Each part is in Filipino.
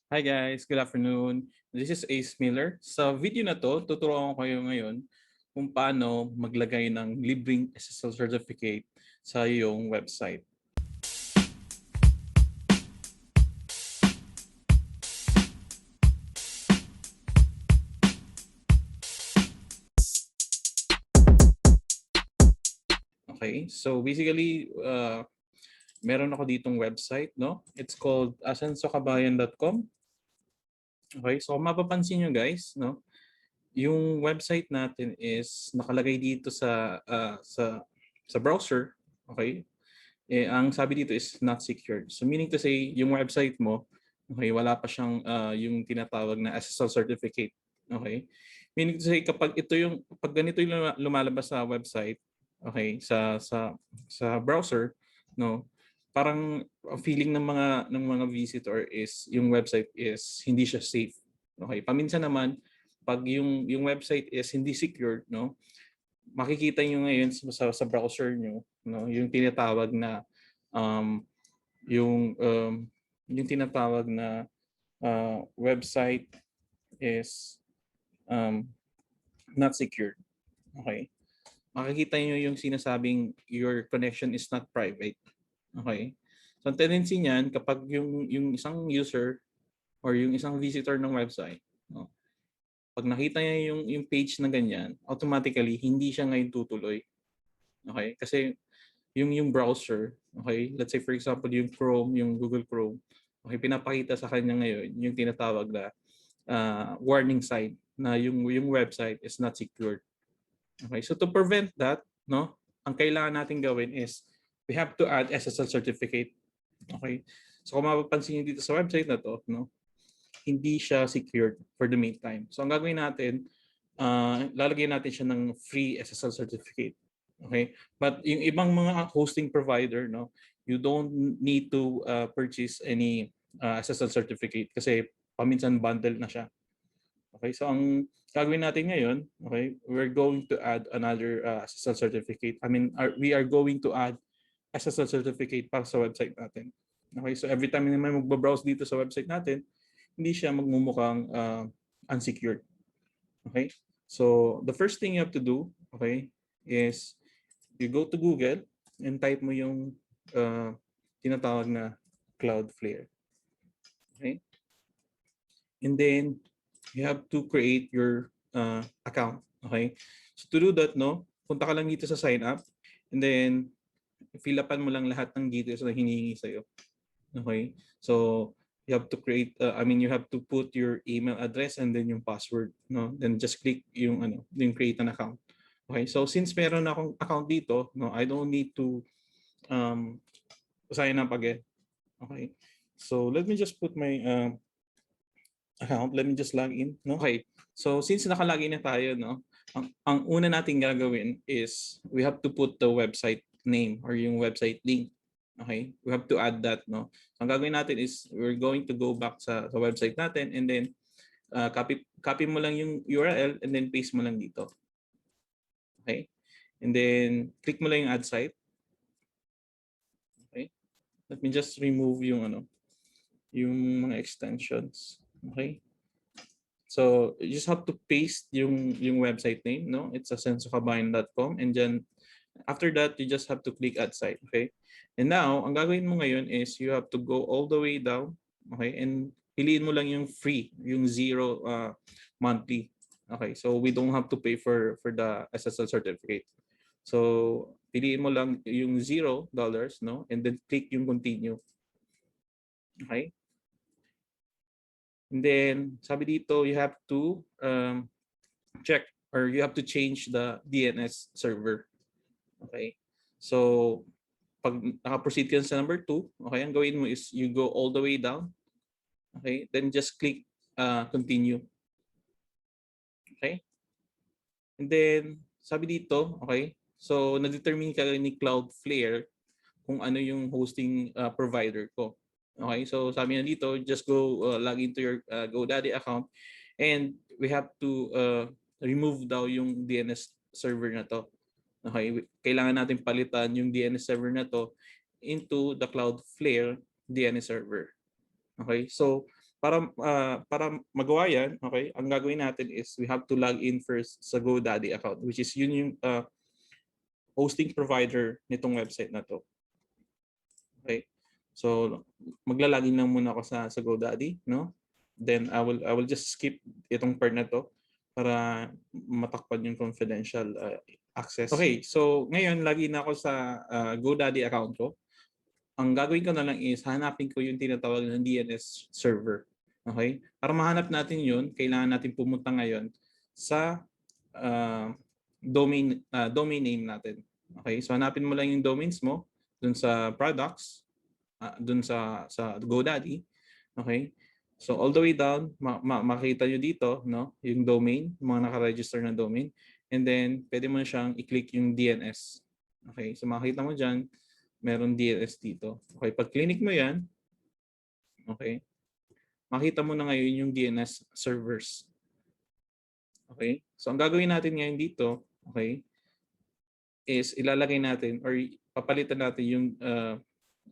Hi guys, good afternoon. This is Ace Miller. Sa video na to, tuturuan ko kayo ngayon kung paano maglagay ng libreng SSL certificate sa iyong website. Okay, so basically, meron ako ditong website, no? It's called asensokabayan.com. Okay, so mapapansin nyo guys, no? Yung website natin is nakalagay dito sa browser, okay? Ang sabi dito is not secured. So meaning to say, yung website mo, okay, wala pa siyang yung tinatawag na SSL certificate. Okay? Meaning to say, pag ganito yung lumalabas sa website, okay, sa browser, no, parang ang feeling ng mga visitor is yung website is hindi siya safe. Okay? Paminsan naman, pag yung website is hindi secured, no, makikita nyo ngayon sa browser nyo, no, yung tinatawag na um, yung um, yung tinatawag na website is um, not secured. Okay? Makikita nyo yung sinasabing your connection is not private. Okay? So ang tendency niyan kapag yung isang user or yung isang visitor ng website, no, pag nakita niya yung page na ganyan, automatically hindi siya ngayon tutuloy. Okay? Kasi yung browser, okay? Let's say for example yung Chrome, yung Google Chrome, okay, pinapakita sa kanya ngayon yung tinatawag na warning sign na yung website is not secured. Okay? So to prevent that, no, ang kailangan natin gawin is we have to add SSL certificate. Okay? So kung mapapansin niyo dito sa website na to, no, hindi siya secured for the meantime. So ang gagawin natin, lalagyan natin siya ng free SSL certificate. Okay? But yung ibang mga hosting provider, no, you don't need to purchase any SSL certificate kasi paminsan bundle na siya. Okay? So ang gagawin natin ngayon, okay, we're going to add another SSL certificate. We are going to add SSL certificate para sa website natin. Okay? So every time na may magbabrowse dito sa website natin, hindi siya magmumukhang unsecured. Okay? So the first thing you have to do, okay, is you go to Google and type mo yung tinatawag na Cloudflare. Okay? And then you have to create your account. Okay? So to do that, no, punta ka lang dito sa sign up and then fill upan mo lang lahat ng details na hinihingi sa'yo. Okay? So you have to create, you have to put your email address and then yung password. No? Then just click yung create an account. Okay, so since meron akong account dito, no, I don't need to sign up again. Okay, so let me just put my account. Let me just log in. No? Okay, so since nakalagin na tayo, no, ang una nating gagawin is we have to put the website name or yung website link. Okay, we have to add that. No, so ang gagawin natin is we're going to go back sa website natin and then copy mo lang yung URL and then paste mo lang dito. Okay, and then click mo lang yung add site. Okay, let me just remove yung yung mga extensions. Okay, so you just have to paste yung website name, no, it's asensokabayan.com, and then after that you just have to click add site. Okay, and now ang gagawin mo ngayon is you have to go all the way down, okay, and piliin mo lang yung free, yung 0 monthly. Okay, so we don't have to pay for the SSL certificate. So piliin mo lang yung $0, no, and then click yung continue. Okay, and then sabi dito you have to check or you have to change the DNS server. Okay, so pag naka-proceed ka sa number 2, okay, ang gawin mo is you go all the way down. Okay, then just click continue. Okay, and then sabi dito, okay, so na-determine ka ni Cloudflare kung ano yung hosting provider ko. Okay, so sabi na dito, just go log into your GoDaddy account and we have to remove daw yung DNS server na to. Okay, kailangan natin palitan yung DNS server na to into the Cloudflare DNS server. Okay, so Para magawa yan, okay, ang gagawin natin is we have to log in first sa GoDaddy account, which is yun yung hosting provider nitong website na to. Okay. So maglalagin lang muna ako sa GoDaddy, no? Then I will just skip itong part na to para matakpan yung confidential access. Okay, so ngayon lagi na ako sa GoDaddy account ko. Ang gagawin ko na lang is hanapin ko yung tinatawag na DNS server. Okay? Para mahanap natin yun, kailangan natin pumunta ngayon sa domain name natin. Okay? So hanapin mo lang yung domains mo dun sa products, dun sa GoDaddy. Okay? So all the way down, makita nyo dito, no, yung domain, mga naka-register na domain. And then pwede mo na siyang i-click yung DNS. Okay? So makita mo dyan, meron DNS dito. Okay, pag clinic mo yan, okay, makita mo na ngayon yung DNS servers. Okay, so ang gagawin natin ngayon dito, okay, is ilalagay natin or papalitan natin yung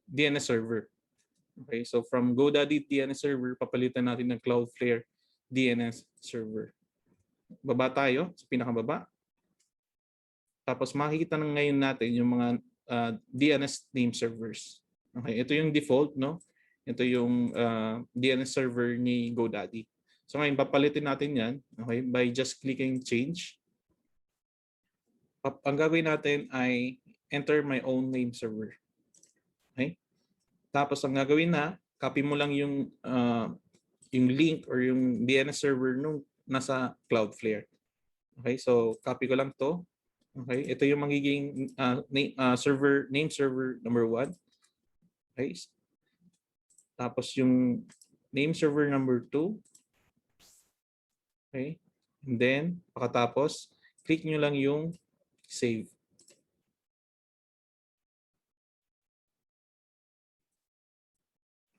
DNS server. Okay, so from GoDaddy DNS server, papalitan natin ng Cloudflare DNS server. Baba tayo sa pinakababa. Tapos makikita na ngayon natin yung mga DNS name servers. Okay, ito yung default, no? Ito yung DNS server ni GoDaddy. So ngayon papalitin natin 'yan, okay, by just clicking change. Ang gagawin natin ay enter my own name server. Okay? Tapos ang gagawin na, copy mo lang yung link or yung DNS server nung nasa Cloudflare. Okay, so copy ko lang 'to. Okay, ito yung magiging name server number 1. Okay. Tapos yung name server number 2. Okay. And then, pagkatapos, click nyo lang yung save.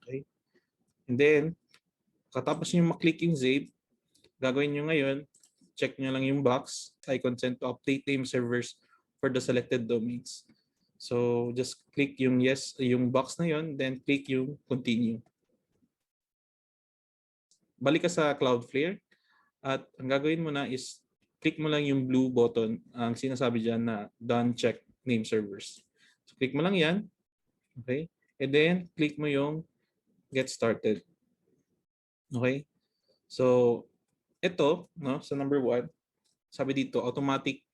Okay. And then, pagkatapos nyo maklik yung save, gagawin nyo ngayon, check nyo lang yung box. I consent to update name servers for the selected domains. So, just click yung yes, yung box na yun, then click yung continue. Balik ka sa Cloudflare at ang gagawin mo na is click mo lang yung blue button, ang sinasabi dyan na done check name servers. So, click mo lang yan. Okay? And then, click mo yung get started. Okay? So, ito, no, sa number 1, sabi dito, automatic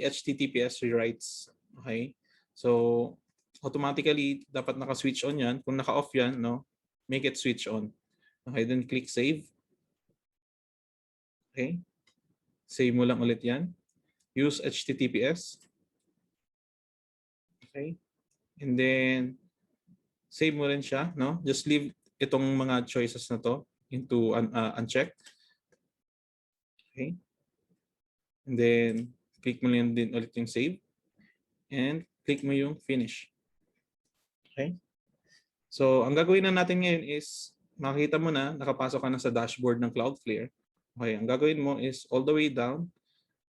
HTTPS rewrites. Okay? So, automatically, dapat naka-switch on yan. Kung naka-off yan, no, make it switch on. Okay, then click save. Okay? Save mo lang ulit yan. Use HTTPS. Okay? And then, save mo rin siya. No? Just leave itong mga choices na to into unchecked. Okay? And then, click mo lang din ulit yung save. And click mo yung finish. Okay? So, ang gagawin na natin ngayon is, makikita mo na, nakapasok ka na sa dashboard ng Cloudflare. Okay, ang gagawin mo is all the way down,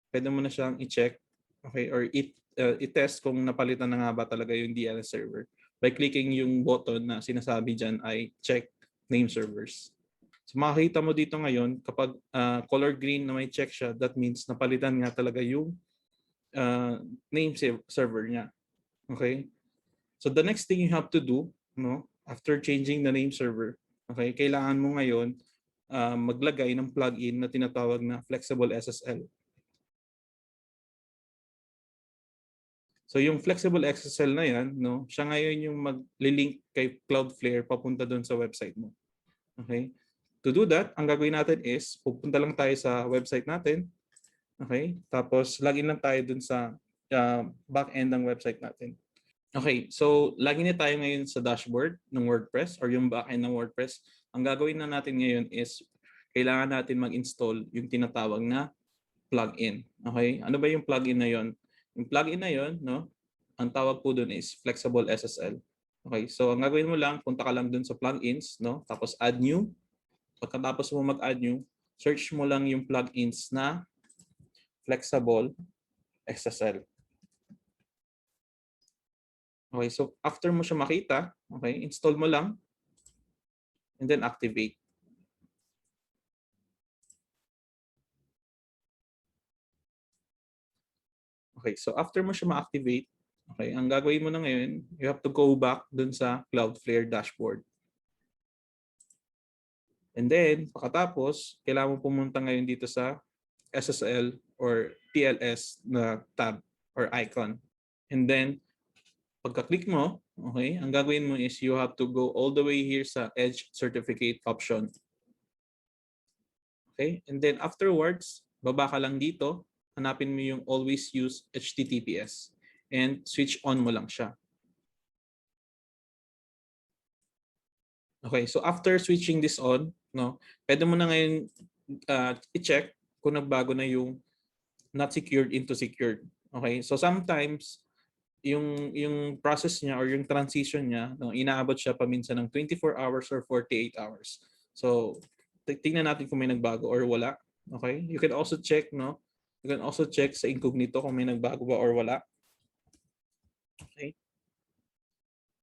pwede mo na siyang i-check, okay, or i-test kung napalitan na nga ba talaga yung DNS server by clicking yung button na sinasabi dyan ay check name servers. So makikita mo dito ngayon, kapag color green na may check siya, that means napalitan nga talaga yung name server niya. Okay? So the next thing you have to do, no, after changing the name server, okay, kailangan mo ngayon maglagay ng plugin na tinatawag na flexible SSL. So yung flexible SSL na yan, no, siya ngayon yung mag-link kay Cloudflare papunta doon sa website mo. Okay? To do that, ang gagawin natin is pupunta lang tayo sa website natin. Okay? Tapos login lang tayo doon sa back-end ng website natin. Okay, so login na tayo ngayon sa dashboard ng WordPress or yung backend ng WordPress. Ang gagawin na natin ngayon is kailangan natin mag-install yung tinatawag na plugin. Okay? Ano ba yung plugin na yon? Yung plugin na yon, no? Ang tawag po doon is Flexible SSL. Okay? So ang gagawin mo lang, punta ka lang doon sa plugins, no? Tapos add new. Pagkatapos mo mag-add new, search mo lang yung plugins na Flexible SSL. Okay, so after mo siya makita, okay, install mo lang. and then activate. Okay, so after mo siya ma-activate, okay, ang gagawin mo na ngayon, you have to go back dun sa Cloudflare dashboard. And then, pagkatapos, kailangan mo pumunta ngayon dito sa SSL or TLS na tab or icon. And then, pagka-click mo, okay, ang gagawin mo is you have to go all the way here sa Edge Certificate option. Okay, and then afterwards, baba ka lang dito, hanapin mo yung always use HTTPS and switch on mo lang siya. Okay, so after switching this on, no, pwede mo na ngayon i-check kung nagbago na yung not secured into secured. Okay, so sometimes yung process niya or yung transition niya, no, inaabot siya paminsan ng 24 hours or 48 hours. So tingnan natin kung may nagbago or wala. Okay, you can also check, no, you can also check sa incognito kung may nagbago ba or wala. Okay.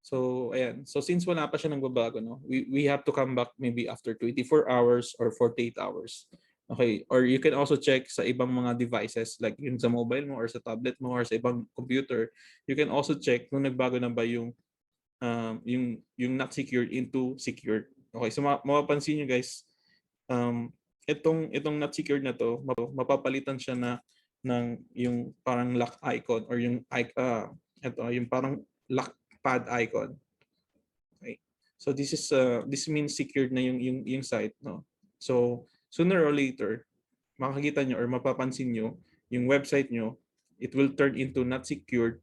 So, ayan. So, since wala pa siya nagbabago, no, we have to come back maybe after 24 hours or 48 hours. Okay. Or you can also check sa ibang mga devices like yun sa mobile mo or sa tablet mo or sa ibang computer. You can also check kung nagbago na ba yung not secured into secured. Okay. So, mapapansin nyo guys, itong not secured na to, mapapalitan siya ng yung parang lock icon or yung yung parang lock pad icon. Okay. So this means secured na yung site, no. So sooner or later makakita nyo or mapapansin nyo yung website nyo, it will turn into not secured.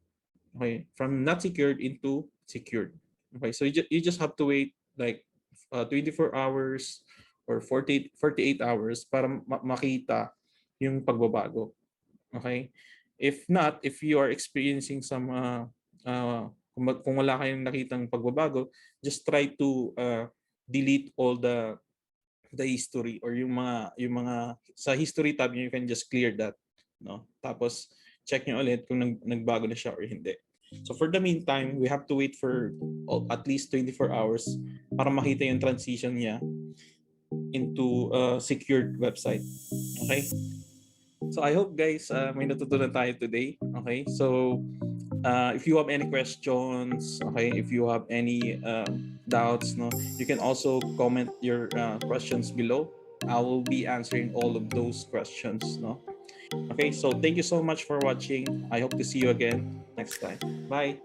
Okay, from not secured into secured. Okay, so you just have to wait like 24 hours or 48 hours para makita yung pagbabago. Okay? If not, if you are experiencing some kung wala kayong nakitang pagbabago, just try to delete all the history or yung mga sa history tab you can just clear that, no? Tapos check nyo ulit kung nagbago na siya or hindi. So for the meantime, we have to wait for at least 24 hours para makita yung transition niya into a secured website. Okay? So I hope guys may natutunan tayo today. Okay? So if you have any questions, okay, if you have any doubts, no, you can also comment your questions below. I will be answering all of those questions, no. Okay, so thank you so much for watching. I hope to see you again next time. Bye.